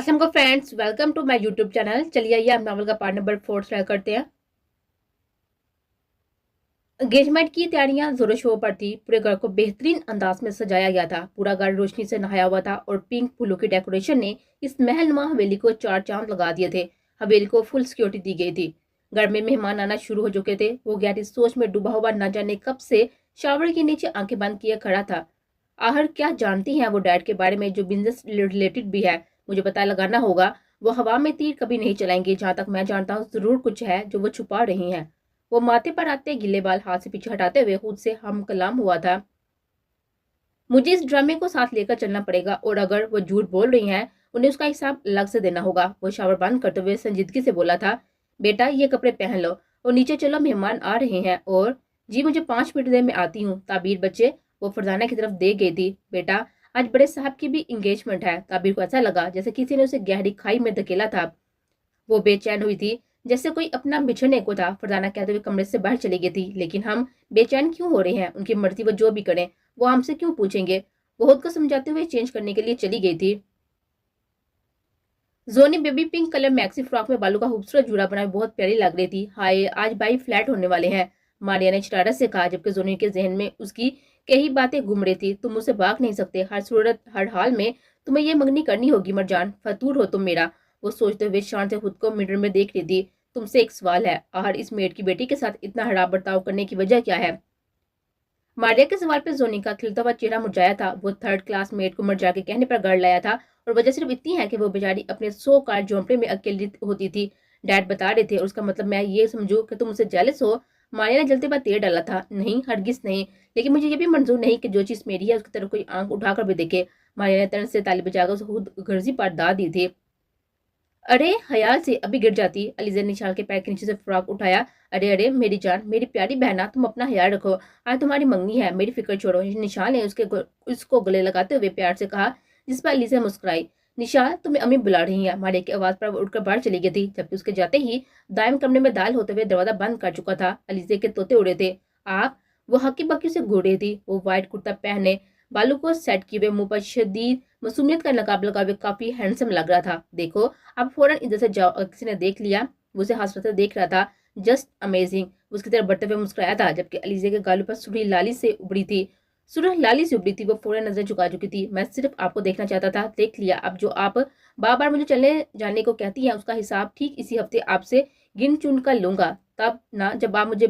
अस्सलाम वालेकुम friends, welcome to my YouTube channel. चलिए आइए हम नॉवल का पार्ट नंबर 4 ट्राई करते हैं। एंगेजमेंट की तैयारियां जोरों शोर पर थी। पूरे घर को बेहतरीन अंदाज में सजाया गया था। पूरा घर रोशनी से नहाया हुआ था और पिंक फूलों की डेकोरेशन ने इस महलनुमा हवेली को चार चांद लगा दिए थे। हवेली को फुल सिक्योरिटी दी गई थी। घर में मेहमान आना शुरू हो चुके थे। वो गहरी सोच में डूबा हुआ न जाने कब से शावर के नीचे आंखें बंद किए खड़ा था। आखिर क्या जानती हैं वो डैड के बारे में, जो बिजनेस रिलेटेड भी है। मुझे पता लगाना होगा। वो हवा में तीर कभी नहीं चलाएंगे। जहां तक मैं जानता हूँ जरूर कुछ है जो वो छुपा रही हैं। वो माथे पर आते गिले बाल हाथ से पीछे हटाते हुए खुद से हम कलाम हुआ था। मुझे इस ड्रामे को साथ लेकर चलना पड़ेगा और अगर वो झूठ बोल रही हैं उन्हें उसका हिसाब अलग से देना होगा। वो शावर बंद करते हुए संजीदगी से बोला था, बेटा ये कपड़े पहन लो और नीचे चलो, मेहमान आ रहे हैं। और जी मुझे 5 मिनट देर में आती हूँ। ताबीर बच्चे वो फरजाना की तरफ दे गई थी। बेटा आज बड़े साहब की भी इंगेजमेंट है। ताबीर को ऐसा लगा जैसे किसी ने उसे गहरी खाई में धकेला था। वो बेचैन हुई थी जैसे कोई अपना बिछड़ने को था। फरजाना कहते हुए कमरे से बाहर चली गई थी। लेकिन हम बेचैन क्यों हो रहे हैं? उनकी मर्जी, वो जो भी करें। वो हमसे क्यों पूछेंगे? वो खुद को समझाते हुए चेंज करने के लिए चली गई थी। जोनी baby pink colour maxi frock में बालों का खूबसूरत जूड़ा बनाए बहुत प्यारी लग रही थी। हाय आज भाई फ्लैट होने वाले हैं, मारिया ने शरारत से कहा, जबकि जोनी के जहन में उसकी कई बातें घूम रही थी। तुम मुझसे भाग नहीं सकते। हर सूरत हर हाल में तुम्हें ये मंगनी करनी होगी मरजान। फतूर हो तुम मेरा। वो सोचते हुए शान से खुद को मिरर में देख रही थी। तुमसे एक सवाल है, आखिर इस मेड की बेटी के साथ इतना हराब बर्ताव करने की वजह क्या है? मारिया के सवाल पर जोनी का खिलता हुआ चेहरा मुरझाया था। वो थर्ड क्लास मेट को मर्जा के कहने पर घर लाया था और वजह सिर्फ इतनी है कि वो बेचारी अपने 100 कार झोंपड़े में अकेली होती थी। डैड बता रहे थे और उसका मतलब मैं ये समझू कि तुम मुझसे जेलस हो? मारिया ने जलते बाद तेल डाला था। नहीं हरगिज नहीं, लेकिन मुझे ये भी मंजूर नहीं कि जो चीज मेरी है उसकी तरफ कोई आंख उठाकर भी देखे। मारिया ने तन से ताली बजाकर उसे खुद गर्जी पर दाद दी थी। अरे ख्याल से अभी गिर जाती। अलीजा ने निशाल के पैर के नीचे से फ्रॉक उठाया। अरे अरे मेरी जान, मेरी प्यारी बहना, तुम अपना ख्याल रखो। आज तुम्हारी मंगनी है, मेरी फिक्र छोड़ो। निशाल ने उसको गले लगाते हुए प्यार से कहा, जिस पर अलीजा मुस्कुराई। निशाल तुम्हें अम्मी बुला रही है। मारिया की आवाज पर वो उठकर बाहर चली गई थी, जबकि उसके जाते ही दायम कमरे में दाल होते हुए दरवाजा बंद कर चुका था। अलीजा के तोते उड़े थे। आप? वो हकी बकी से घूर रही थी। वो व्हाइट कुर्ता पहने, बालों को सेट किए हुए, मुंह पर शदीद मासूमियत का नकाब लगा हुए काफी हैंडसम लग रहा था। देखो अब फौरन इधर से जाओ। किसी ने देख लिया। वो उसे हंसते देख रहा था। जस्ट अमेजिंग, उसकी तरफ बढ़ते हुए मुस्कुराया था, जबकि अलीजे के गालों पर सुरही लाली से उभरी थी। सुरह लाली से उभरी थी। वो फौरन नजर झुका चुकी थी। मैं सिर्फ आपको देखना चाहता था। देख लिया। अब जो आप बार बार मुझे चलने जाने को कहती हैं उसका हिसाब ठीक इसी हफ्ते आपसे गिन चुन कर लूंगा। तब ना जब आप मुझे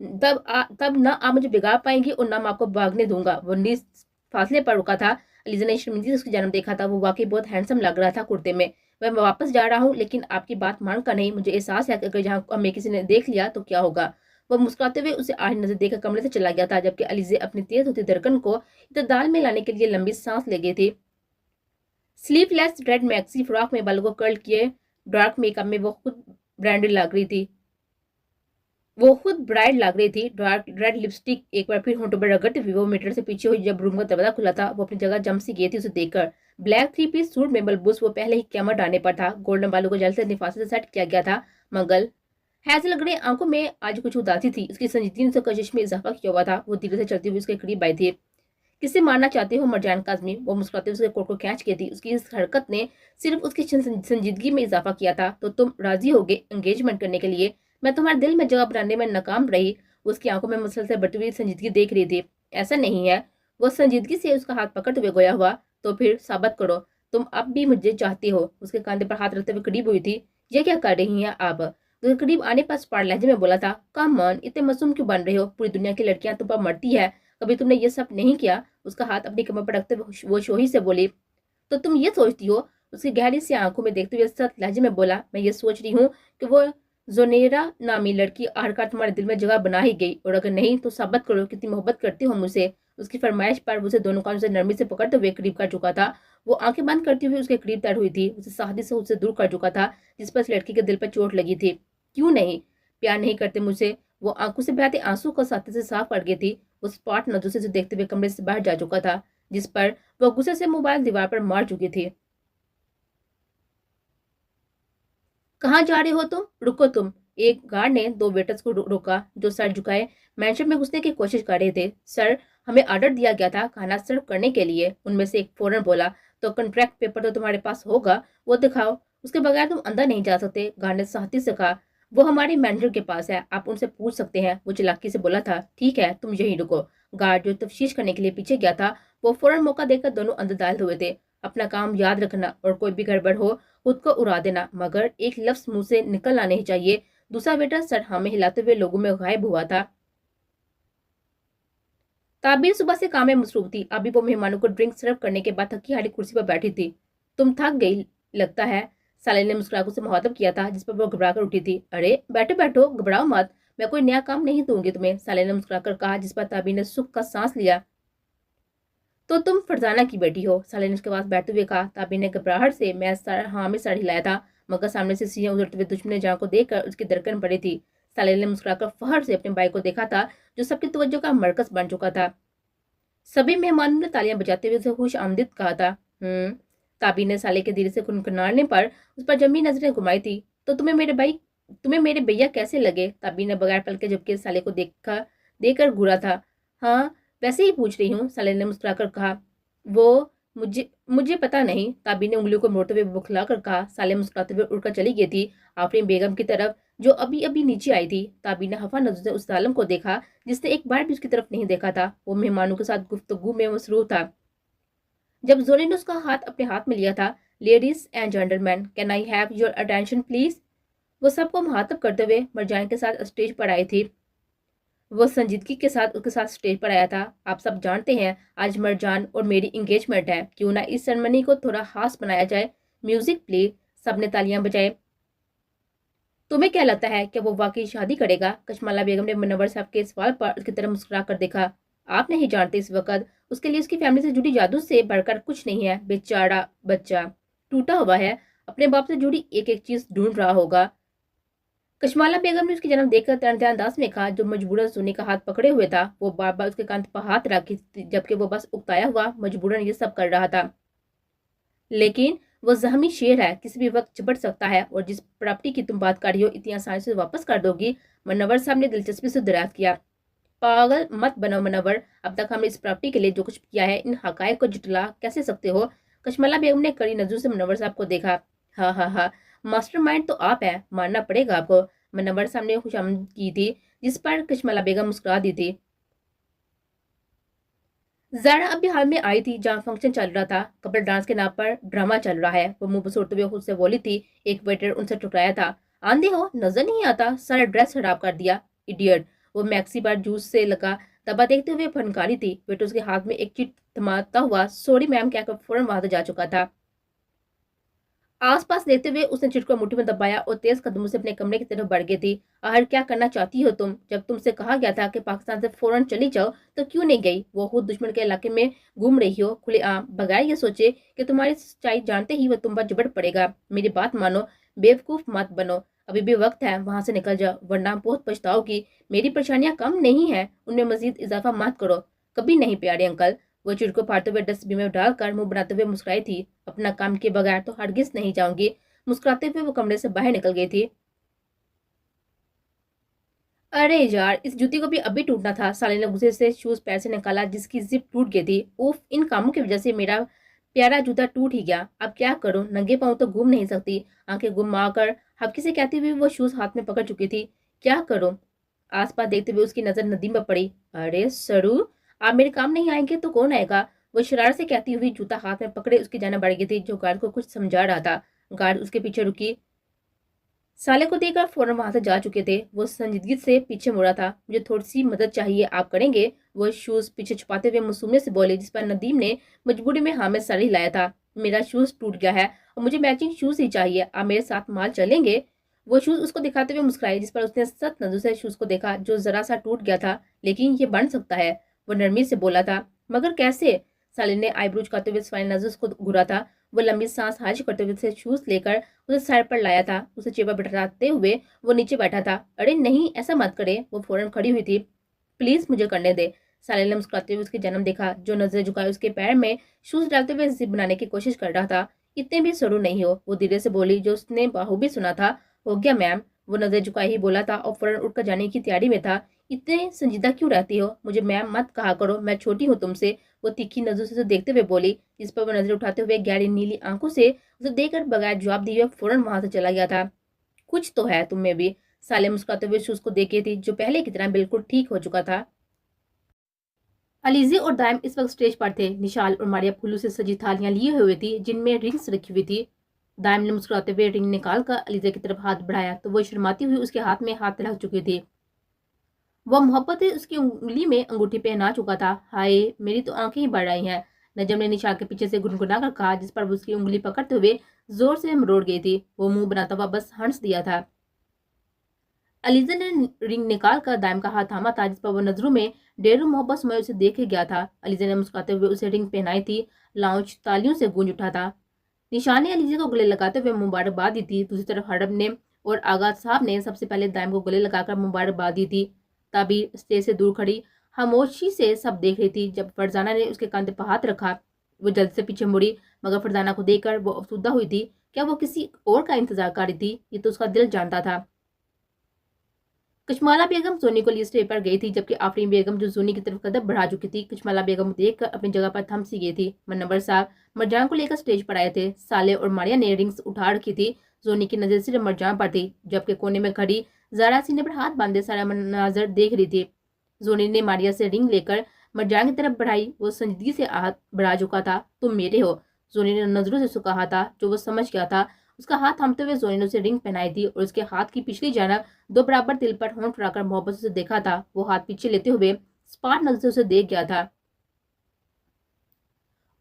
तब ना आप मुझे बिगाड़ पाएंगी और ना मैं आपको भागने दूंगा। वो निज फासले पर रुका था। अलीजा ने शर्मिंदगी से उसकी जानब देखा था। वो वाकई बहुत हैंडसम लग रहा था कुर्ते में। मैं वापस जा रहा हूँ, लेकिन आपकी बात मानकर नहीं। मुझे एहसास है कि अगर यहाँ हमें किसी ने देख लिया तो क्या होगा। वो मुस्कुराते हुए उसे आड़ी नजर देकर कमरे से चला गया था, जबकि अलीजे अपनी तेज होती धड़कन को इत्तेदाल में लाने के लिए लंबी सांस ले गई थी। स्लीवलेस रेड मैक्सी फ्रॉक में बालों को कर्ल किए डार्क मेकअप में वो खुद ब्राइड लग रही थी। डार्क रेड लिपस्टिक एक बार फिर होंठों पर रगड़ते हुए वो मीटर से पीछे हुई। जब रूम का दरवाजा खुला था वो अपनी जगह जम सी गई थी उसे देखकर। ब्लैक 3 पीस सूट में बलबूस वो पहले ही कैमर डालने पर था। गोल्डन बालों को जल्द से निफासे से सेट किया गया था। मगर हैज लग रही आंखों में आज कुछ उदासी थी। उसकी संजीदगी ने कशिश में इजाफा किया हुआ था। वो धीरे से चलती हुई उसके करीब आई थी। किसे मारना चाहते हो मरजान काजमी? वो मुस्कुराते हुए उसके कोट को खींच के थी। उसकी इस हरकत ने सिर्फ उसकी संजीदगी में इजाफा किया था। तो तुम राजी हो गए एंगेजमेंट करने के लिए? मैं तुम्हारे दिल में जगह बनाने में नाकाम रही। उसकी आंखों में मुसलसल बढ़ती हुई संजीदगी देख रही थी। ऐसा नहीं है। वो संजीदगी से उसका हाथ पकड़ते हुए गोया हुआ। तो फिर साबित करो तुम अब भी मुझे चाहती हो। उसके कंधे पर हाथ रखते हुए करीब हुई थी। ये क्या कर रही हैं आप? उसके करीब आने पर स्पार लहजे में बोला था, कम ऑन, इतने मासूम क्यों बन रहे हो? पूरी दुनिया की लड़कियां तुम पर मरती है, कभी तुमने ये सब नहीं किया? उसका हाथ अपनी कमर पर रखते हुए वो शोही से बोली, तो तुम ये सोचती हो? उसकी गहरी सी आंखों में देखते हुए सख्त लहजे में बोला, मैं ये सोच रही हूँ कि वो जोनेरा नामी लड़की आखिरकार तुम्हारे दिल में जगह बना ही गई, और अगर नहीं तो साबित करो कितनी मोहब्बत करती हो मुझसे। उसकी फरमाइश पर उसे दोनों कानों से नरमी से पकड़ते हुए करीब कर चुका था। वो आंखें बंद करती हुई उसके करीब तैर हुई थी। उसे साहदी से उससे दूर कर चुका था, जिस पर उस लड़की के दिल पर चोट लगी थी। क्यों नहीं? प्यार नहीं करते मुझसे? वो आंखों से बहते आंसू को साथी से साफ कर गई थी। वो स्पॉट नजर से देखते हुए कमरे से बाहर जा चुका था, जिस पर वह गुस्से से मोबाइल दीवार पर मार चुकी थी। कहाँ जा रहे हो तुम? रुको तुम। एक गार्ड ने दो वेटर्स को रोका, जो सर झुकाए मैंशन में घुसने की कोशिश कर रहे थे। सर, हमें ऑर्डर दिया गया था खाना सर्व करने के लिए। उनमें से एक फौरन बोला, तो कॉन्ट्रैक्ट पेपर तो तुम्हारे पास होगा, वो दिखाओ, उसके बगैर तुम अंदर नहीं जा सकते, गार्ड ने सख्ती से कहा। वो हमारे मैनेजर के पास है, आप उनसे पूछ सकते हैं, वो चिल्लाकी से बोला था। ठीक है, तुम यहीं रुको। गार्ड जो तफ्तीश करने के लिए पीछे गया था, वो फौरन मौका देकर दोनों अंदर दाखिल हुए थे। अपना काम याद रखना और कोई भी गड़बड़ हो खुद को उड़ा देना, मगर एक लफ्ज मुंह से निकलना नहीं चाहिए। दूसरा वेटर सर हाँ में हिलाते हुए लोगों में गायब हुआ था। ताबीर सुबह से काम में मसरूफ थी। अभी वो मेहमानों को ड्रिंक सर्व करने के बाद थकी हारी कुर्सी पर बैठी थी। तुम थक गई लगता है, साले ने मुस्कुराकर उसे मुखातब किया था, जिस पर वो घबरा कर उठी थी। अरे बैठो बैठो, घबराओ मत, मैं कोई नया काम नहीं दूंगी तुम्हें, साले ने मुस्कुराकर कहा, जिस पर ताबीर ने सुख का सांस लिया। तो तुम फरजाना की बेटी हो, साले ने उसके पास बैठते हुए कहा। ताबीर ने घबराहट से मैं हाँ में सर हिलाया था, मगर सामने से सियां उजड़ते हुए दुश्मन जान को देखकर उसकी धड़कन पड़ी थी। साले ने मुस्कुराकर फहर से अपने भाई को देखा था, जो सबकी तवज्जो का मरकज बन चुका था। सभी मेहमानों ने तालियां बजाते हुए उसे खुश आमदीद कहा था। ताबी ने साले के धीरे से कुनकुनाने पर उस पर जमी नजरें घुमाई थी। तो तुम्हें मेरे भैया कैसे लगे? ताबी ने बगैर पलके झपके साले को देकर घूरा था। हाँ, वैसे ही पूछ रही हूँ, साले ने मुस्कुराकर कहा। वो मुझे मुझे पता नहीं, ताबी ने उंगलियों को मोड़ते हुए बुखला कर कहा। साले मुस्कुराते हुए उड़कर चली गई थी आफरीन बेगम की तरफ, जो अभी अभी नीचे आई थी। ताबी ने हफा नजर से उस आलम को देखा जिसने एक बार भी उसकी तरफ नहीं देखा था। वो मेहमानों के साथ गुफ्तगू में मसरूफ था जब जोरी ने उसका हाथ अपने हाथ में लिया था। Ladies and gentleman, can I have your attention please? वो सबको मुखातब करते हुए मरजान के साथ स्टेज पर आई थी। वो संजीदगी के साथ उसके साथ स्टेज पर आया था। आप सब जानते हैं आज मरजान और मेरी एंगेजमेंट है, क्यों ना इस सेरेमनी को थोड़ा खास बनाया जाए। म्यूजिक प्लीज, सबने तालियां बजाए। तुम्हें क्या लगता है कि वो वाकई शादी करेगा? कशमाला बेगम ने मुनव्वर साहब के सवाल पर उसकी तरफ मुस्कुरा कर देखा। आप नहीं जानते, इस वक्त उसके लिए उसकी फैमिली से जुड़ी जादू से बढ़कर कुछ नहीं है। बेचारा बच्चा टूटा हुआ है, अपने बाप से जुड़ी एक एक चीज ढूंढ रहा होगा। कशमाला बेगम ने उसकी जन्म देखकर तनजा अंदाज में कहा, जो मजबूरन सोनी का हाथ पकड़े हुए था। वो बार बार उसके कान पर हाथ रखी, जबकि वो बस उकताया हुआ मजबूरन ये सब कर रहा था। लेकिन वो जहमी शेर है, किसी भी वक्त चिपट सकता है, और जिस प्रॉपर्टी की तुम बात कर रही हो इतनी आसानी से वापस कर दोगी? मनव्वर साहब ने दिलचस्पी से दरियाफ्त किया। पागल मत बनो मनव्वर, अब तक हमने इस प्रॉपर्टी के लिए जो कुछ किया है, इन हकायक को जुटला कैसे सकते हो? कशमाला बेगम ने कड़ी नजरों से मनव्वर साहब को देखा। हाँ हाँ हाँ, मास्टरमाइंड तो आप हैं, मानना पड़ेगा आपको, मनव्वर साहब ने खुशामद की थी, जिस पर कशमाला बेगम मुस्कुरा दी थी। ज़ारा अभी हाल में आई थी जहाँ फंक्शन चल रहा था, कपल डांस के नाम पर ड्रामा चल रहा है, वो मुंह बसोड़ते हुए खुद से बोली थी। एक वेटर उनसे टकराया था। आंधे हो, नजर नहीं आता, सारा ड्रेस खराब कर दिया, इडियट। वो मैक्सी बार जूस से लगा दबा देखते हुए फनकारी थी। वेटर उसके हाथ में एक चिट थमाता हुआ सॉरी मैम कहकर फौरन वहां से जा चुका था। आसपास देखते हुए उसने चिट को मुट्ठी में दबाया और तेज कदमों से अपने कमरे की तरफ बढ़ गई थी। आहर क्या करना चाहती हो तुम? जब तुमसे कहा गया था कि पाकिस्तान से फौरन चली जाओ तो क्यों नहीं गई? वो खुद दुश्मन के इलाके में घूम रही हो खुलेआम, बगैर ये सोचे कि तुम्हारी सच्चाई जानते ही वो तुम पर झपट पड़ेगा। मेरी बात मानो, बेवकूफ मत बनो, अभी भी वक्त है, वहां से निकल जाओ वरना बहुत पछताओगी। मेरी परेशानियां कम नहीं है, उनमें मजीद इजाफा मत करो। कभी नहीं प्यारे अंकल, वो चिड़ को फाड़ते हुए डस्टबिन में डालकर मुंह बनाते हुए मुस्कुराई थी। अपना काम के बगैर तो हरगिज नहीं जाऊंगी। मुस्कुराते हुए वो कमरे से बाहर निकल गई थी। अरे यार, इस जूती को भी अभी टूटना था, साले ने गुस्से से शूज पैर से निकाला जिसकी जिप टूट गई थी। उफ, इन कामों की वजह से मेरा प्यारा जूता टूट ही गया, अब क्या करूं? नंगे पांव तो घूम नहीं सकती। आंखें घुमा कर हल्की से कहती हुई वो शूज हाथ में पकड़ चुकी थी। क्या करूं? आसपास देखते हुए उसकी नजर नदीम पर पड़ी। अरे सरू, आप मेरे काम नहीं आएंगे तो कौन आएगा? वो शरारत से कहती हुई जूता हाथ में पकड़े उसकी जाना बढ़ गई थी, जो गार्ड को कुछ समझा रहा था। गार्ड उसके पीछे रुकी साले को देखकर फौरन वहां से जा चुके थे। वो संजीदगी से पीछे मुड़ा था। मुझे थोड़ी सी मदद चाहिए, आप करेंगे? वो शूज पीछे छुपाते हुए मासूमियत से बोले, जिस पर नदीम ने मजबूरी में हामिद सर ही लाया था। मेरा शूज टूट गया है और मुझे मैचिंग शूज ही चाहिए, आप मेरे साथ माल चलेंगे? वो शूज उसको दिखाते हुए मुस्कुराए, जिस पर उसने सख्त नजर से शूज को देखा, जो जरा सा टूट गया था, लेकिन ये बन सकता है, वो नरमी से बोला था। मगर कैसे? साले ने आईब्रोज करते हुए फाइन नजर को घूरा था। वो लंबी सांस हाजिर करते हुए शूज लेकर उसे सर पर लाया था। उसे चेपर बिठाते हुए वो नीचे बैठा था। अरे नहीं, ऐसा मत करे, वो फौरन खड़ी हुई थी। प्लीज मुझे करने दे, साले ने मुस्कुराते हुए उसके जन्म देखा, जो नजर झुकाए उसके पैर में शूज डालते हुए जिप बनाने की कोशिश कर रहा था। इतने भी सरू नहीं हो, वो धीरे से बोली, जो उसने बाहू भी सुना था। हो गया मैम, वो नजर झुकाए ही बोला था और फौरन उठकर जाने की तैयारी में था। اتنے سنجیدہ کیوں رہتی ہو؟ مجھے میم مت کہا کرو، میں چھوٹی ہوں تم سے، وہ تیکھی نظروں سے اسے دیکھتے ہوئے بولی، جس پر وہ نظر اٹھاتے ہوئے گہری نیلی آنکھوں سے اسے دیکھ کر بغیر جواب دیے فوراً وہاں سے چلا گیا تھا۔ کچھ تو ہے تم میں بھی، سالے مسکراتے ہوئے اس کو دیکھے تھی جو پہلے کی طرح بالکل ٹھیک ہو چکا تھا۔ علیزے اور دائم اس وقت سٹیج پر تھے۔ نشال اور ماریا پھولوں سے سجی تھالیاں لیے ہوئے تھی جن میں رنگز رکھی ہوئی تھی۔ دائم نے مسکراتے ہوئے رنگ نکال کر علیزے کی طرف ہاتھ بڑھایا تو وہ شرماتی ہوئی اس کے ہاتھ میں ہاتھ رکھ چکی تھی۔ وہ محبت اس کی انگلی میں انگوٹھی پہنا چکا تھا۔ ہائے، میری تو آنکھیں ہی بڑھ رہی ہیں، نجم نے نشال کے پیچھے سے گنگنا کر کہا، جس پر وہ اس کی انگلی پکڑتے ہوئے زور سے مروڑ گئی تھی۔ وہ منہ بناتا ہوا بس ہنس دیا تھا۔ علیزہ نے رنگ نکال کر دائم کا ہاتھ تھاما تھا، جس پر وہ نظروں میں ڈیروں محبت سمے اسے دیکھے گیا تھا۔ علیزہ نے مسکراتے ہوئے اسے رنگ پہنائی تھی۔ لاؤنج تالیوں سے گونج اٹھا تھا۔ نشان نے علیزہ کو گلے لگاتے ہوئے مبارکباد دی تھی۔ دوسری طرف ہڑب نے اور آغا صاحب نے سب سے پہلے دائم کو گلے لگا کر مبارکباد دی تھی۔ تعبیر اسٹیج سے دور کھڑی خاموشی سے سب دیکھ رہی تھی۔ جب فرزانہ نے اس کے کاندھے پر ہاتھ رکھا، وہ جلد سے پیچھے مڑی، مگر فرزانہ کو دیکھ کر وہ افسردہ ہوئی تھی۔ کیا وہ کسی اور کا انتظار کر رہی تھی؟ یہ تو اس کا دل جانتا تھا۔ کشمالہ بیگم زونی کو لیے اسٹیج پر گئی تھی، جبکہ آفرین بیگم جو زونی کی طرف قدم بڑھا چکی تھی، کشمالہ بیگم دیکھ کر اپنی جگہ پر تھم سی گئی تھی۔ منور صاحب مرجان کو لے کر اسٹیج پر آئے تھے۔ سالے اور ماریا نے رنگز اٹھا رکھی تھی۔ زونی کی نظر صرف مرجان پر تھی، جبکہ کونے میں کھڑی زارا سینے پر ہاتھ باندھے سارا مناظر دیکھ رہی تھی۔ زونی نے ماریا سے رنگ لے کر مرجان کی طرف بڑھائی۔ وہ سنجیدگی سے ہاتھ بڑھا چکا تھا۔ تم میرے ہو، زونی نے نظروں سے اسے کہا تھا، جو وہ سمجھ گیا تھا۔ اس کا ہاتھ تھامتے ہوئے زونی نے اسے رنگ پہنائی تھی اور اس کے ہاتھ کی پچھلی جانب دو برابر دل پر ہونٹ پھلا کر محبت سے دیکھا تھا۔ وہ ہاتھ پیچھے لیتے ہوئے سپاٹ نظر سے اسے دیکھ گیا تھا۔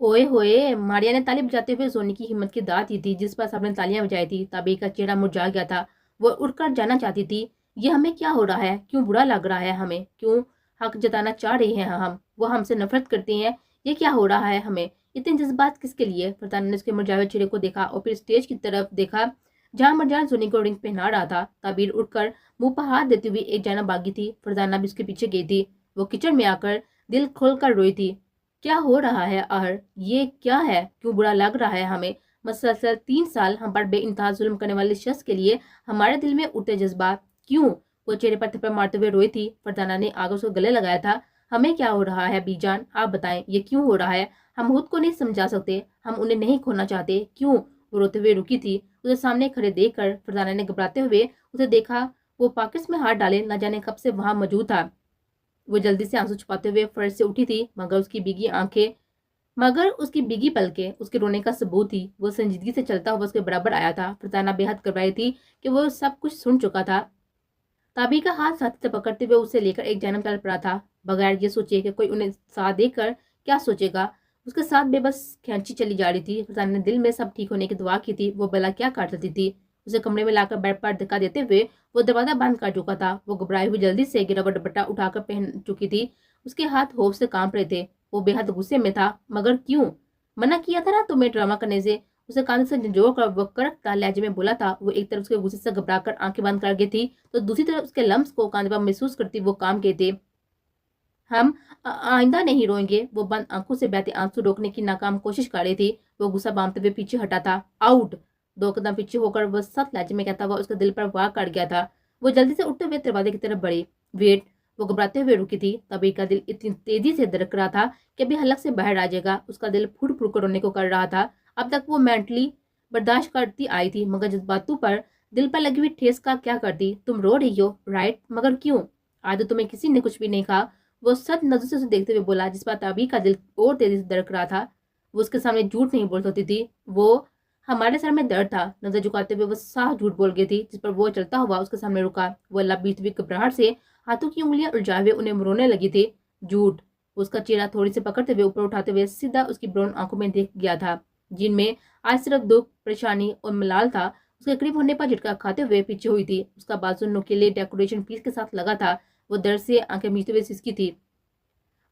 اوئے ہوئے، ماریا نے تالی بجاتے ہوئے زونی کی ہمت کی داد دی تھی، جس پر سب نے تالیاں بجائی تھی۔ تابعی کا چہرہ مرجھا گیا تھا۔ وہ اٹھ کر جانا چاہتی تھی۔ یہ ہمیں کیا ہو رہا ہے؟ کیوں برا لگ رہا ہے ہمیں؟ کیوں حق جتانا چاہ رہے ہیں ہم؟ وہ ہم سے نفرت کرتے ہیں؟ یہ کیا ہو رہا ہے ہمیں؟ اتنے جذبات کس کے لیے؟ فرزانہ نے اس کے مرجھائے چہرے کو دیکھا اور پھر اسٹیج کی طرف دیکھا جہاں مرجان زونی کو رنگ پہنا رہا تھا۔ تعبیر اٹھ کر منہ پر ہاتھ دیتے ہوئے ایک جانب بھاگی تھی۔ فرزانہ بھی اس کے پیچھے گئی تھی۔ وہ کچن میں آ کر دل کھول کر روئی تھی۔ کیا ہو رہا ہے آہر؟ یہ کیا ہے؟ کیوں برا لگ رہا ہے ہمیں؟ مسلسل 3 سال ہم پر بے انتہا ظلم کرنے والے شخص کے لیے ہمارے دل میں اٹھتے جذبات کیوں؟ وہ چہرے پر تھپڑ مارتے ہوئے روئی تھی۔ فرزانہ نے آگے اس کو گلے لگایا تھا۔ ہمیں کیا ہو رہا ہے بی جان؟ آپ بتائیں، یہ کیوں ہو رہا ہے؟ ہم خود کو نہیں سمجھا سکتے، ہم انہیں نہیں کھونا چاہتے، کیوں؟ وہ روتے ہوئے رکی تھی۔ اسے سامنے کھڑے دیکھ کر فرزانہ نے گھبراتے ہوئے اسے دیکھا۔ وہ پاکٹس میں ہاتھ ڈالے نہ جانے کب سے وہاں موجود تھا۔ وہ جلدی سے آنسو چھپاتے ہوئے فرش سے اٹھی تھی، مگر اس کی بھیگی پلکیں اس کے رونے کا ثبوت تھی۔ وہ سنجیدگی سے چلتا ہوا اس کے برابر آیا تھا۔ فرزانہ بے حد گھبرائی تھی کہ وہ سب کچھ سن چکا تھا۔ تابی کا ہاتھ ساتھی سے پکڑتے ہوئے اسے لے کر ایک جانب چل پڑا تھا، بغیر یہ سوچے کہ کوئی انہیں ساتھ دے کر کیا سوچے گا۔ اس کے ساتھ بے بس کھینچی چلی جا رہی تھی۔ فرزانہ نے دل میں سب ٹھیک ہونے کی دعا کی تھی۔ وہ بلا کیا کر سکتی تھی؟ اسے کمرے میں لا کر بیڈ پر دھکا دیتے ہوئے وہ دروازہ بند کر چکا تھا۔ وہ گھبرائی ہوئی جلدی سے گرا ہوا دوپٹہ اٹھا کر پہن چکی تھی۔ اس کے ہاتھ خوف سے کانپ رہے تھے۔ وہ بے حد غصے میں تھا، مگر کیوں؟ منع کیا تھا نا تمہیں ڈرامہ کرنے سے، اسے کاندھے سے جھنجھوڑ کر وہ کڑکتا لہجے میں بولا تھا۔ وہ ایک طرف اس کے غصے سے گھبرا کر آنکھیں بند کر گئی تھی تو دوسری طرف اس کے لمس کو کاندھے پر محسوس کرتی وہ کام گئے تھے۔ ہم آئندہ نہیں روئیں گے۔ وہ بند آنکھوں سے بہتے آنسو روکنے کی ناکام کوشش کر رہی تھی۔ وہ غصہ باندھتے ہوئے پیچھے ہٹا تھا۔ آؤٹ! 2 قدم پیچھے ہو کر وہ سخت لہجے میں کہتا ہوا اس کے دل پر وار کر گیا تھا۔ وہ جلدی سے اٹھتے ہوئے دروازے کی طرف بڑھی۔ ویٹ! وہ گھبراتے ہوئے رکی تھی۔ تبھی کا دل اتنی تیزی سے دھڑک رہا تھا کہ ابھی حلق سے باہر آ جائے گا۔ اس کا دل پھوٹ پھوٹ کر رونے کو کر رہا تھا۔ اب تک وہ مینٹلی برداشت کرتی آئی تھی، مگر جذباتوں پر دل پر لگی ہوئی ٹھیس کا کیا کرتی؟ تم رو رہی ہو، رائٹ، مگر کیوں؟ آج تو تمہیں کسی نے کچھ بھی نہیں کہا۔ وہ سخت نظر سے اسے دیکھتے ہوئے بولا، جس پر تابی کا دل اور تیزی سے دھڑک رہا تھا۔ وہ اس کے سامنے جھوٹ نہیں بول سکتی تھی۔ وہ ہمارے سر میں درد تھا۔ نظر جھکاتے ہوئے وہ صاف جھوٹ بول گئی تھی، جس پر وہ چلتا ہوا اس کے سامنے رکا۔ وہ لبیت ہوئی گھبراہٹ سے ہاتھوں کی انگلیاں الجھائے ہوئے انہیں مرونے لگی تھی۔ جھوٹ! اس کا چہرہ تھوڑی سے پکڑتے ہوئے اوپر اٹھاتے ہوئے سیدھا اس کی براؤن آنکھوں میں دیکھ گیا تھا، جن میں آج صرف دکھ، پریشانی اور ملال تھا۔ اس کے قریب ہونے پر جھٹکا کھاتے ہوئے پیچھے ہوئی تھی۔ اس کا بازو نوکیلے ڈیکوریشن پیس کے ساتھ لگا تھا۔ وہ درد سے آنکھیں میچتے ہوئے سسکی تھی۔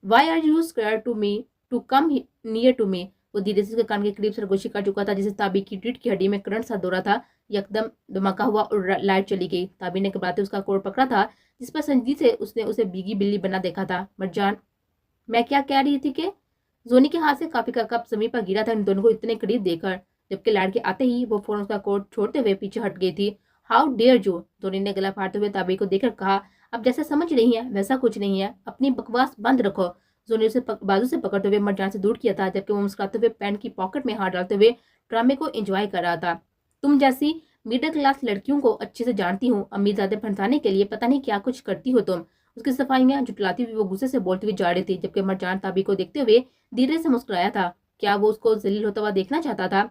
Why are you scared to come near to me؟ وہ دھیرے سے اس کے کان کے قریب سرگوشی کر چکا تھا، جسے تابی کی ریڑھ کی ہڈی میں کرنٹ سا دورا تھا۔ یکدم دھماکہ ہوا اور لائٹ چلی گئی۔ تابی نے گھبراتے اس کا کوٹ پکڑا تھا، جس پر سنجیدگی سے اس نے اسے بھیگی بلی بنا دیکھا تھا۔ مرجان! میں کیا کہہ رہی تھی کہ زونی کے ہاتھ سے کافی کا کپ زمین پر گرا تھا ان دونوں کو اتنے قریب دیکھ کر، جبکہ لائٹ کے آتے ہی وہ فوراً اس کا کوٹ چھوڑتے ہوئے پیچھے ہٹ گئی تھی۔ How dare you! زونی نے گلا پھاڑتے ہوئے تابی کو دیکھ کر کہا، اب جیسا سمجھ رہی ہیں ویسا کچھ نہیں ہے، اپنی بکواس بند رکھو۔ زونی اسے بازو سے پکڑتے ہوئے مرجان سے دور کیا تھا، جبکہ وہ مسکراتے ہوئے پینٹ کی پاکٹ میں ہاتھ ڈالتے ہوئے ڈرامے کو انجوائے کر رہا تھا۔ تم جیسی میڈل کلاس لڑکیوں کو اچھے سے جانتی ہوں، امیر زیادہ بھنسانے کے لیے پتہ نہیں کیا کچھ کرتی ہو تم۔ اس کی صفائیاں جھٹلاتی ہوئی وہ غصے سے بولتی ہوئی جا رہی تھی، جبکہ مرجان تابی کو دیکھتے ہوئے دھیرے سے مسکرایا تھا۔ کیا وہ اس کو ذلیل ہوتا ہوا دیکھنا چاہتا تھا؟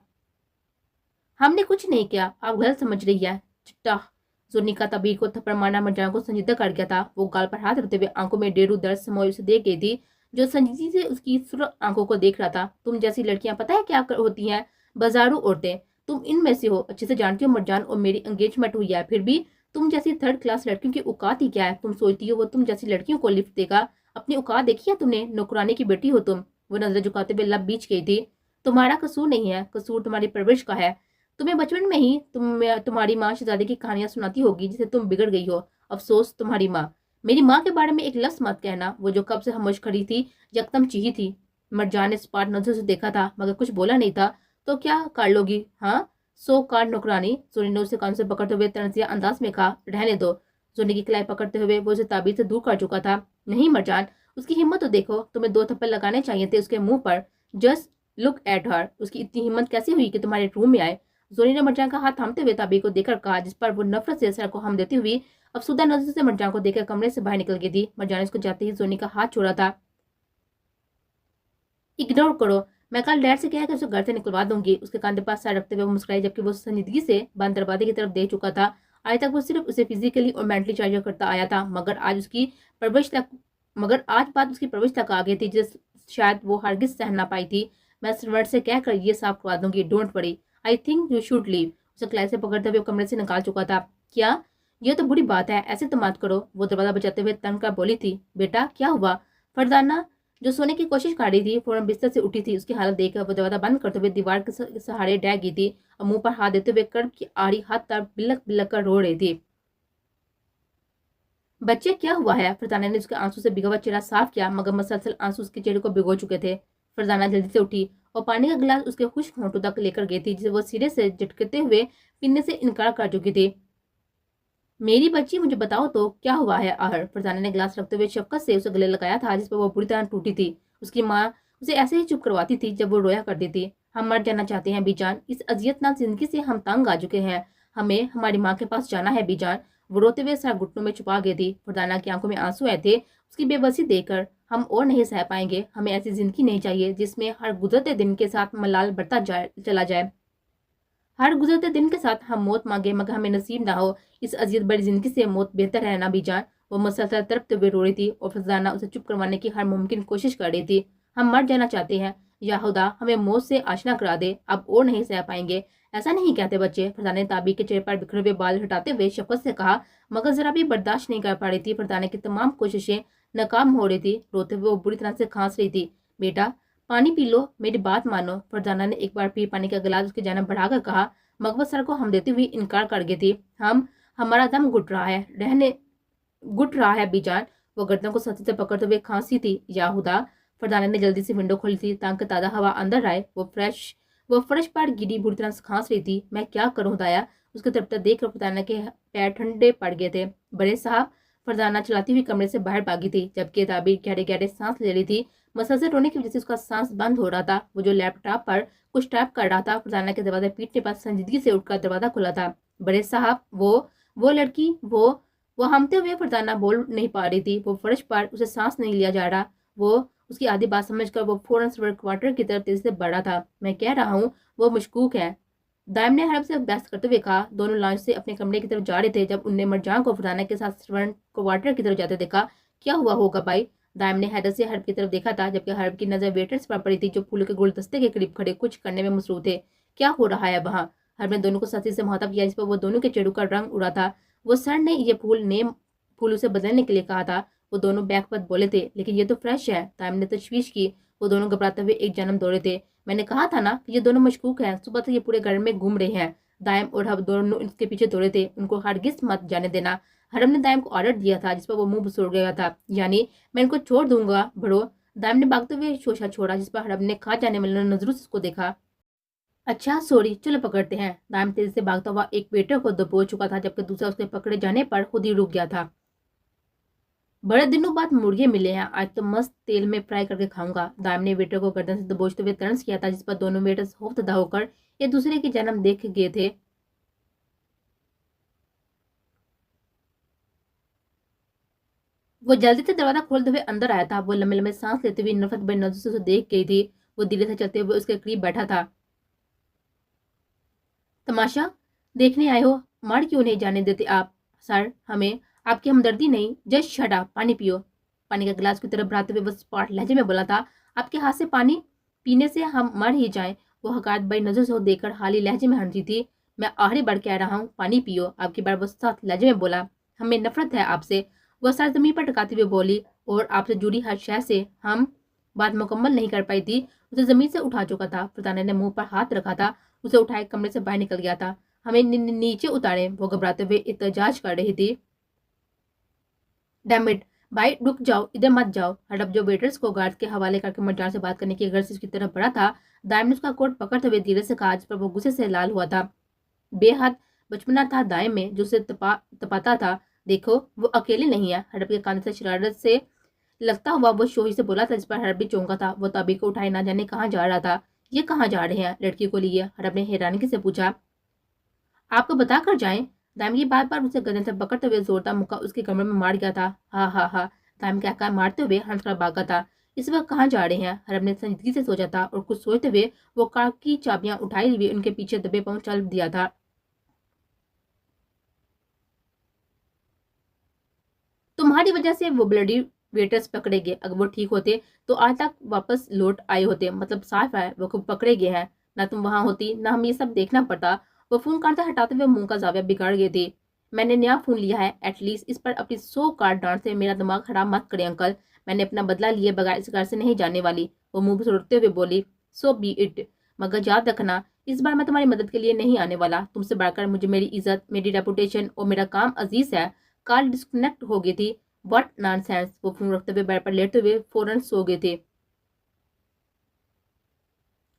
ہم نے کچھ نہیں کیا، آپ غلط سمجھ رہی ہے چٹا۔ زونی کا تبیر کو تھپڑ مارنا مرجان کو سنجیدہ کر گیا تھا۔ وہ گال پر ہاتھ رکھتے ہوئے آنکھوں میں ڈیرو درد سموئے اسے دیکھ گئی تھی، جو سنجیدگی سے اس کی سرخ آنکھوں کو دیکھ رہا تھا۔ تم جیسی لڑکیاں پتہ ہے کیا ہوتی ہیں؟ بازارو عورتیں۔ تم ان میں سے ہو، اچھے سے جانتی ہو مرجان، اور میری انگیجمنٹ ہوئی ہے، پھر بھی تم جیسی تھرڈ کلاس لڑکیوں کی اوقات ہی کیا ہے؟ تم سوچتی ہو وہ تم جیسی لڑکیوں کو لفٹ دے گا؟ اپنی اوقات دیکھی ہے تم نے؟ نوکرانی کی بیٹی ہو تم۔ وہ نظر جھکاتے ہوئے لب بیچ گئی تھی۔ تمہارا قصور نہیں ہے، قصور تمہاری پرورش کا ہے۔ تمہیں بچپن میں ہی تمہاری ماں شہزادے کی کہانیاں سناتی ہوگی جسے تم بگڑ گئی ہو۔ افسوس تمہاری ماں۔ میری ماں کے بارے میں ایک لفظ مت کہنا، وہ جو کب سے خاموش کھڑی تھی یکدم چیخی تھی۔ مرجان نے سپاٹ نظر سے دیکھا تھا مگر کچھ بولا نہیں تھا۔ تو کیا کر لو گی ہاں؟ سو کار نوکرانی؟ زونی نے اسے کان سے پکڑتے ہوئے طنزیہ انداز میں کہا۔ رہنے دو۔ زونی کی کلائی پکڑتے ہوئے وہ اسے تعبیر سے دور کر چکا تھا۔ نہیں مرجان، اس کی ہمت تو دیکھو، تمہیں 2 تھپڑ لگانے چاہیے تھے اس کے منہ پر۔ جسٹ لک ایٹ ہر، اس کی اتنی ہمت کیسے ہوئی کہ تمہارے روم میں آئے؟ زونی نے مرجان کا ہاتھ تھامتے ہوئے تعبیر کو دیکھ کر کہا، جس پر وہ نفرت سے سر کو ہم دیتی ہوئی افسردہ نظر سے مرجان کو دیکھ کر کمرے سے باہر نکل گئی تھی۔ مرجان نے اس کو جاتے ہی زونی کا ہاتھ چھوڑا تھا۔ اگنور کرو، میں کل ڈیڈ سے کہہ کر اسے گھر سے نکلوا دوں گی۔ اس کے کاندھے پاس سر رکھتے ہوئے وہ مسکرائی، جبکہ وہ سنجیدگی سے بند دروازے کی طرف دیکھ چکا تھا۔ آج تک وہ صرف اسے فزیکلی اور مینٹلی چارجر کرتا آیا تھا، مگر آج بات اس کی پرورش تک آ گئی تھی، جسے شاید وہ ہرگز سہ نہ پائی تھی۔ میں سرونٹ سے کہہ کر یہ صاف کروا دوں گی، don't worry, I think you should leave. اسے کلائی سے پکڑتے ہوئے وہ کمرے سے نکال چکا تھا۔ کیا؟ یہ تو بری بات ہے، ایسے تو مت کرو، وہ دروازہ بچاتے ہوئے تن کر بولی تھی۔ بیٹا کیا ہوا؟ فردانہ جو سونے کی کوشش کر رہی تھی فوراً بستر سے اٹھی تھی۔ اس کی حالت دیکھ کر وہ دروازہ بند کرتے ہوئے دیوار کے سہارے ڈہ گئی تھی اور منہ پر ہاتھ دیتے ہوئے کرب کی آڑی ہاتھ تر بلک بلک کر رو رہی تھی۔ بچے کیا ہوا ہے؟ فردانہ نے اس کے آنسو سے بھگا ہوا چہرہ صاف کیا، مگر مسلسل آنسو اس کے چہرے کو بھگو چکے تھے۔ فردانہ جلدی سے اٹھی اور پانی کا گلاس اس کے خشک ہونٹوں تک لے کر گئی تھی، جسے وہ سرے سے جھٹکتے ہوئے پینے سے انکار کر چکی تھی۔ میری بچی مجھے بتاؤ تو کیا ہوا ہے آخر؟ فردانہ نے گلاس رکھتے ہوئے شفقت سے اسے گلے لگایا تھا، جس پر وہ بری طرح ٹوٹی تھی۔ اس کی ماں اسے ایسے ہی چپ کرواتی تھی جب وہ رویا کرتی تھی۔ ہم مر جانا چاہتے ہیں بی جان، اس اذیتناک زندگی سے ہم تنگ آ چکے ہیں، ہمیں ہماری ماں کے پاس جانا ہے بی جان۔ وہ روتے ہوئے سر گھٹنوں میں چھپا گئی تھی۔ فردانہ کی آنکھوں میں آنسو آئے تھے، اس کی بے بسی دیکھ کر۔ ہم اور نہیں سہ پائیں گے، ہمیں ایسی زندگی نہیں چاہیے جس میں ہر گزرتے دن کے ساتھ ملال بڑھتا چلا جائے۔ ہر گزرتے دن کے ساتھ ہم موت مانگے مگر ہمیں نصیب نہ ہو۔ اس اذیت بڑی زندگی سے موت بہتر ہے نا بی جان؟ وہ مسلسل تڑپتے ہوئے رو رہی تھی اور فردانہ اسے چپ کروانے کی ہر ممکن کوشش کر رہی تھی۔ ہم مر جانا چاہتے ہیں، یا خدا ہمیں موت سے آشنا کرا دے، اب اور نہیں سہ پائیں گے۔ ایسا نہیں کہتے بچے، فردانہ نے تعبیر کے چہرے پر بکھرے ہوئے بال ہٹاتے ہوئے شفقت سے کہا، مگر ذرا بھی برداشت نہیں کر پا رہی تھی۔ فردانہ کی تمام کوششیں ناکام ہو رہی تھی، روتے ہوئے وہ بری طرح سے کھانس رہی تھی۔ بیٹا پانی پی لو، میری بات مانو۔ فردانہ نے ایک بار پھر پانی کا گلاس اس کی جانب بڑھا کر کہا، مگر وہ سر کو ہم دیتی ہوئی انکار کر گئی تھی۔ ہمارا دم گھٹ رہا ہے بی جان۔ وہ گردن کو سختی سے پکڑتے ہوئے کھانسی تھی۔ یا خدا! فردانہ نے جلدی سے ونڈو کھولی تھی تاکہ تازہ ہوا اندر آئے۔ وہ فرش پر گری بری طرح سے کھانس رہی تھی۔ میں کیا کروں خدایا؟ اس کو تڑپتا دیکھ کر فردانہ کے پیر ٹھنڈے پڑ گئے تھے۔ بڑے صاحب! فردانہ چلاتی ہوئی کمرے سے باہر بھاگی تھی، جبکہ تعبیر گہرے گہرے سانس لے رہی تھی۔ مسلسل رونے کی وجہ سے اس کا سانس بند ہو رہا تھا۔ وہ جو لیپ ٹاپ پر کچھ ٹائپ کر رہا تھا، فردانہ کے دروازے پیٹنے پر سنجیدگی سے اٹھ کر دروازہ کھلا تھا۔ بڑے صاحب وہ لڑکی وہ ہمتے ہوئے فردانہ بول نہیں پا رہی تھی۔ وہ فرش پر اسے سانس نہیں لیا جا رہا۔ وہ اس کی آدھی بات سمجھ کر وہ فوراً سرورٹ کوارٹر کی طرف تیزی سے بڑھ رہا تھا۔ میں کہہ رہا ہوں وہ مشکوک ہے، دائم نے حرب سے بحث کرتے ہوئے کہا۔ دونوں لانچ سے اپنے کمرے کی طرف جا رہے تھے جب انہوں نے مرجان کو فردانہ کے ساتھ سرورٹ کوارٹر کی طرف جاتے دیکھا۔ کیا ہوا ہوگا بھائی؟ دائم نے حیرت سے حرب کی طرف دیکھا تھا، جبکہ حرب کی نظر ویٹرز پر پڑی تھی جو پھولوں کے گلدستے کے قریب کھڑے کچھ کرنے میں مصروف تھے۔ کیا ہو رہا ہے وہاں؟ حرب نے دونوں کو سختی سے مخاطب کیا، جس پر وہ دونوں کے چہروں کا رنگ اڑا تھا۔ وہ سر نے یہ پھولوں سے بدلنے کے لیے کہا تھا۔ وہ دونوں بیک وقت بولے تھے، لیکن یہ تو فریش ہے، دائم نے تشویش کی۔ وہ دونوں گھبراتے ہوئے ایک جانب دوڑے تھے۔ میں نے کہا تھا نا کہ یہ دونوں مشکوک ہیں، صبح سے یہ پورے گھر میں گھوم رہے ہیں۔ دائم اور حرب دونوں اس کے پیچھے دوڑے تھے، ان کو ہرگز مت جانے دینا۔ حرب نے دائم کو آرڈر دیا تھا، جس پر وہ منہ بسوڑ گیا تھا، یعنی میں ان کو چھوڑ دوں گا بڑو۔ دائم نے بھاگتے ہوئے شوشہ چھوڑا، جس پر حرب نے کھا جانے والی نظروں سے اس کو دیکھا۔ اچھا سوری، چلو پکڑتے ہیں۔ دائم تیزی سے بھاگتا ہوا ایک ویٹر کو دبوچ چکا تھا، جبکہ دوسرا اس کے پکڑے جانے پر خود ہی رک گیا تھا۔ बड़े दिनों बाद मुर्गे मिले हैं, आज तो मस्त तेल में फ्राई करके खाऊंगा। दाम ने वेटर को गर्दन से दबोचते हुए तर्ज किया था, जिस पर दोनों वेटर्स खौफजदा होकर एक दूसरे की जन्म देख गए थे। वो जल्दी से दरवाजा खोलते हुए अंदर आया था। वो लंबे लंबे सांस लेते हुए नफरत भरी नजरों से उसे देख गई थी। वो धीरे से चलते हुए उसके करीब बैठा था। तमाशा देखने आए हो, मार क्यों नहीं जाने देते आप? सर, हमें आपकी हमदर्दी नहीं, जस्ट शट अप, पानी पियो। पानी का गिलास की तरफ बढ़ाते हुए वो स्पॉट लहजे में बोला था, आपके हाथ से पानी पीने से हम मर ही जाएं। वो हकायत बड़ी नजर से देखकर हाली लहजे में हंसी थी। मैं आखिरी बार कह रहा हूँ, पानी पियो। आपकी बार वो साथ लहजे में बोला, हमें नफरत है आपसे। वह सर जमीन पर टकाते हुए बोली, और आपसे जुड़ी हर शय से। हम बात मुकम्मल नहीं कर पाई थी। उसे जमीन से उठा चुका था। फरजाना ने मुंह पर हाथ रखा था। उसे उठाए कमरे से बाहर निकल गया था। हमें नीचे उतारे, वो घबराते हुए इत्तेजाज कर रही थी। डैम इट, भाई रुक जाओ, इधर मत जाओ। हड़प जो वेटर्स को गार्ड के हवाले करके मर्जान से बात करने की गर्ज से उसकी तरफ बढ़ा था, दाइम ने उसका कोट पकड़ते हुए धीरे से कहा, जिस पर वो गुस्से से लाल हुआ था। बेहद बचपना था दाइम में, जो उसे तपाता था। देखो, वो अकेले नहीं है। हड़प के कान से शरारत से लगता हुआ वो शोही से बोला था, जिस पर हड़प भी चौंका था। वो तभी को उठाए ना जाने कहाँ जा रहा था। ये कहाँ जा रहे हैं? लड़की को लिए हड़प ने हैरानी से पूछा। आपको बता कर जाएं। दाम की बार बार उसे गर्दन से पकड़ते हुए जोरदार मुक्का उसके कमरे में मार गया था। हा हा हा, दाम कहकर मारते हुए हंसकर भागा था। इस वक्त कहाँ जा रहे हैं? हरब ने संजीदगी से सोचा था, और कुछ सोचते हुए वो कार की चाबियां उठाई हुए उनके पीछे दबे पांव चल दिया था। तुम्हारी वजह से वो ब्लडी वेटर्स पकड़े गए। अगर वो ठीक होते तो आज तक वापस लौट आए होते। मतलब साफ है वो खूब पकड़े गए हैं। ना तुम वहां होती, ना हम ये सब देखना पड़ता। वो फोन कान से हटाते हुए मुंह का जाविया बिगाड़ गए थे। मैंने नया फोन लिया है, एटलीस्ट इस पर अपनी 100 कार्ड डांट से मेरा दिमाग खराब मत करे अंकल। मैंने अपना बदला लिए बगैर इस घर से नहीं जाने वाली। वो मुंह सुड़ते हुए बोली, सो बी इट, मगर याद रखना, इस बार मैं तुम्हारी मदद के लिए नहीं आने वाला। तुमसे बढ़कर मुझे मेरी इज्जत, मेरी रेपुटेशन और मेरा काम अजीज है। कॉल डिस्कनेक्ट हो गई थी। What nonsense. वो फोन रखते हुए बेड पर लेटते हुए फौरन सो गए थे।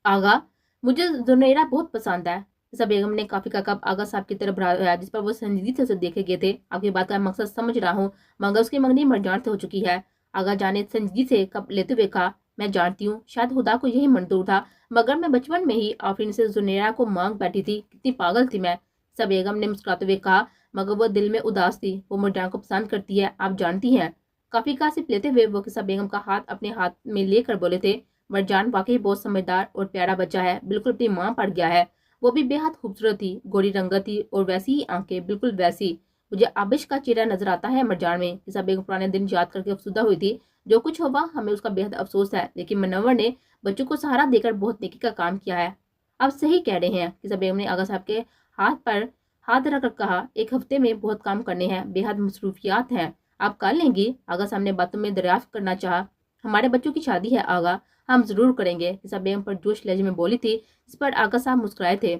आगा, मुझे जुनैरा बहुत पसंद है। सब बेगम ने काफी का कप आगा साहब की तरफ बढ़ाया, जिस पर वो संजीदगी से उसे देखे गए थे। आपकी बात का मकसद समझ रहा हूँ, मगर उसकी मंगनी मरजान से हो चुकी है। आगा जाने संजीदगी से कप लेते हुए कहा, मैं जानती हूँ शायद खुदा को यही मंजूर था, मगर मैं बचपन में ही आफरीन से जुनैरा को मांग बैठी थी। कितनी पागल थी मैं। सब बेगम ने मुस्कुराते हुए कहा, मगर वो दिल में उदास थी। वो मरजान को पसंद करती है, आप जानती हैं। काफी का सिप लेते हुए वो सब बेगम का हाथ अपने हाथ में लेकर बोले थे, मरजान वाकई बहुत समझदार और प्यारा बच्चा है, बिल्कुल अपनी माँ पर गया है। वो भी बेहद खूबसूरत थी, गोरी रंगत थी और वैसी ही आंखें, बिल्कुल वैसी। मुझे आबिश का चेहरा नजर आता है मरजान में। इसा बेगम पुराने दिन याद करके अफसुदा हुई थी। जो कुछ हुआ हमें उसका बेहद अफसोस है, लेकिन मनव्वर ने बच्चों को सहारा देकर बहुत नेकी का काम किया है। आप सही कह रहे हैं। किसा बेगम ने आगा साहब के हाथ पर हाथ रखकर कहा, एक हफ्ते में बहुत काम करने हैं, बेहद मसरूफियात हैं। आप कर लेंगी? आगा साहब ने बातों में दरियाफ्त करना चाहा। हमारे बच्चों की शादी है आगा, हम जरूर करेंगे। किसा बेगम पर जोश लहजे में बोली थी, इस पर आगा साहब मुस्कुराए थे।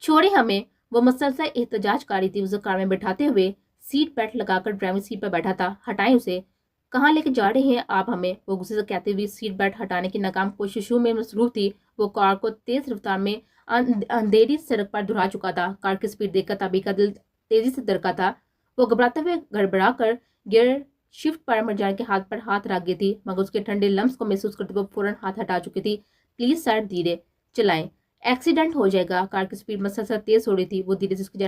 छोड़े हमें। वो मुसलसल एहतजाज कर रही थी। उसे कार में बैठाते हुए सीट बेल्ट लगाकर ड्राइविंग सीट पर बैठा था। हटाएं उसे। कहाँ लेके जा रहे हैं आप हमें? वो गुस्से से कहते हुए सीट बेल्ट हटाने की नाकाम कोशिशों में मसरूफ थी। वो कार को तेज रफ्तार में अंधेरी सड़क पर दुरा चुका था। कार की स्पीड देखकर तभी का दिल तेजी से धड़का था। वो घबराते हुए गड़बड़ा कर गियर शिफ्ट पर मरजान के हाथ पर हाथ रख गई थी, मगर उसके ठंडे लम्स को महसूस करते हुए फौरन हाथ हटा चुकी थी। प्लीज सर, धीरे चलाएं, एक्सीडेंट हो जाएगा। कार की स्पीड मसलसल तेज हो रही थी। वो धीरे से उसकी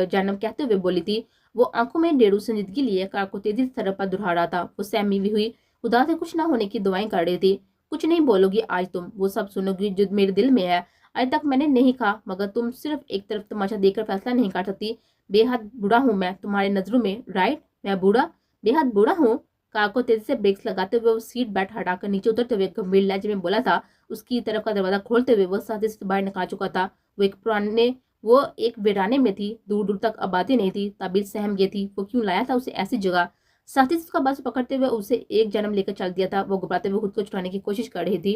जन्म कहते हुए बोली थी। वो आंखों में डेढ़ संजीदगी लिए कार को तेजी से सड़क पर दुरा रहा था। वो सहमी भी हुई, खुदा से कुछ ना होने की दुआएं कर रही थी। कुछ नहीं बोलोगी आज तुम, वो सब सुनोगी जो मेरे दिल में है। आज तक मैंने नहीं कहा, मगर तुम सिर्फ एक तरफ तमाशा देखकर फैसला नहीं कर सकती। बेहद बूढ़ा हूँ मैं तुम्हारी नजरों में, राइट? मैं बूढ़ा, बेहद बूढ़ा हूँ। कार को तेजी से ब्रेक्स लगाते हुए वो सीट बेल्ट हटाकर नीचे उतरते हुए गंभीर लहजे में बोला था। उसकी तरफ का दरवाजा खोलते हुए वो साथी से बाहर निकाल चुका था। वो एक वीराने में थी, दूर दूर तक आबादी नहीं थी। ताबीर सहम गई थी, वो क्यों लाया था उसे ऐसी जगह। साथी से उसका बस पकड़ते हुए उसे एक जन्म लेकर चल दिया था। वो घबराते हुए खुद को छुड़ाने की कोशिश कर रही थी।